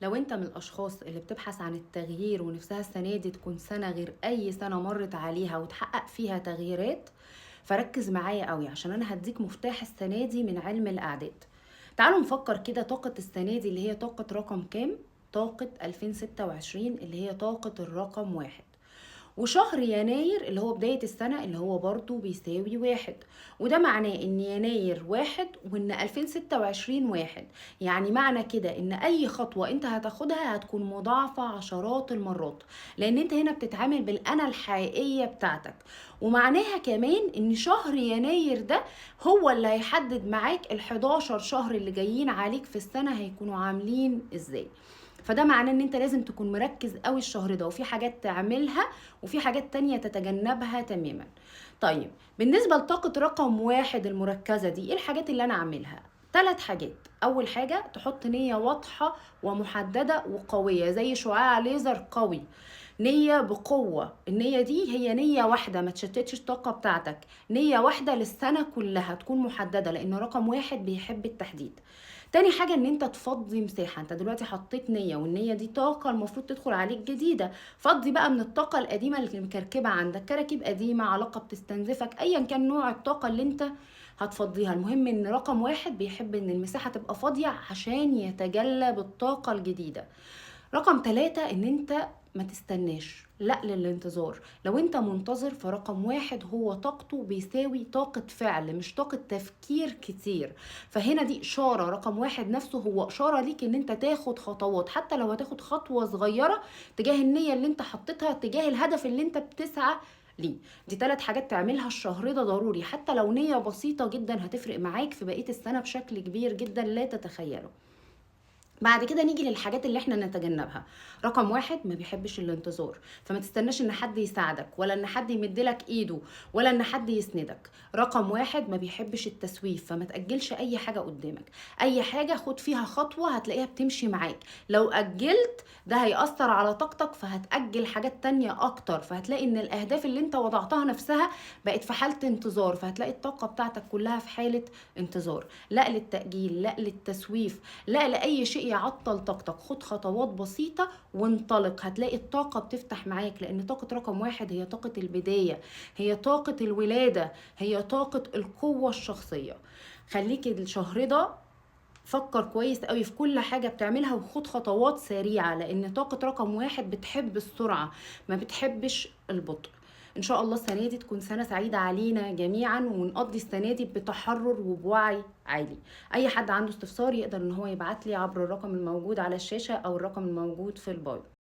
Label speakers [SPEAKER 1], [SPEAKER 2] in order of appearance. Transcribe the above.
[SPEAKER 1] لو انت من الاشخاص اللي بتبحث عن التغيير ونفسها السنة دي تكون سنة غير اي سنة مرت عليها وتحقق فيها تغييرات، فركز معايا قوي عشان انا هديك مفتاح السنة دي من علم الاعداد. تعالوا نفكر كده، طاقة السنة دي اللي هي طاقة رقم كام؟ طاقة 2026 اللي هي طاقة الرقم واحد. وشهر يناير اللي هو بداية السنة اللي هو برضو بيساوي واحد. وده معناه ان يناير واحد وان 2026 واحد. يعني معنى كده ان اي خطوة انت هتاخدها هتكون مضاعفة عشرات المرات، لان انت هنا بتتعامل بالانا الحقيقية بتاعتك. ومعناها كمان ان شهر يناير ده هو اللي هيحدد معاك ال11 شهر اللي جايين عليك في السنة هيكونوا عاملين ازاي. فده معناه ان انت لازم تكون مركز قوي الشهر ده، وفي حاجات تعملها وفي حاجات تانية تتجنبها تماما. طيب، بالنسبة لطاقة رقم واحد المركزة دي، ايه الحاجات اللي انا اعملها؟ 3 حاجات. اول حاجة تحط نية واضحة ومحددة وقوية زي شعاع ليزر قوي. نية بقوة، النية دي هي نية واحدة، ما تشتتش الطاقة بتاعتك. نية واحدة للسنة كلها تكون محددة، لان رقم واحد بيحب التحديد. تاني حاجة ان انت تفضي مساحة. انت دلوقتي حطيت نية، والنية دي طاقة المفروض تدخل عليك جديدة. فضي بقى من الطاقة القديمة اللي مكركبة عندك، كراكيب قديمة، علاقة بتستنزفك، ايا كان نوع الطاقة اللي انت هتفضيها. المهم ان رقم واحد بيحب ان المساحة تبقى فاضية عشان يتجلى بالطاقة الجديدة. رقم 3 ان انت ما تستناش، لا للانتظار. لو انت منتظر فرقم واحد هو طاقته بيساوي طاقة فعل مش طاقة تفكير كتير. فهنا دي اشارة، رقم واحد نفسه هو اشارة ليك ان انت تاخد خطوات، حتى لو هتاخد خطوة صغيرة تجاه النية اللي انت حطيتها، تجاه الهدف اللي انت بتسعى ليه. دي 3 حاجات تعملها الشهر ده ضروري، حتى لو نية بسيطة جدا هتفرق معاك في بقية السنة بشكل كبير جدا لا تتخيله. بعد كده نيجي للحاجات اللي احنا نتجنبها. رقم واحد ما بيحبش الانتظار، فما تستناش ان حد يساعدك ولا ان حد يمدلك ايده ولا ان حد يسندك. رقم واحد ما بيحبش التسويف، فما تأجلش اي حاجة قدامك. اي حاجة خد فيها خطوة هتلاقيها بتمشي معاك. لو أجلت ده هيأثر على طاقتك فهتأجل حاجات تانية اكتر، فهتلاقي ان الاهداف اللي انت وضعتها نفسها بقت في حالة انتظار، فهتلاقي الطاقة بتاعتك كلها في حالة انتظار. لا للتأجيل، لا للتسويف، لا لأي شيء يعطل طاقتك. خد خطوات بسيطة وانطلق، هتلاقي الطاقة بتفتح معاك، لأن طاقة رقم واحد هي طاقة البداية، هي طاقة الولادة، هي طاقة القوة الشخصية. خليك الشهر ده فكر كويس قوي في كل حاجة بتعملها وخد خطوات سريعة، لأن طاقة رقم واحد بتحب السرعة، ما بتحبش البطء. ان شاء الله السنه دي تكون سنه سعيده علينا جميعا، ونقضي السنه دي بتحرر وبوعي عالي. اي حد عنده استفسار يقدر ان هو يبعت لي عبر الرقم الموجود على الشاشه او الرقم الموجود في البايو.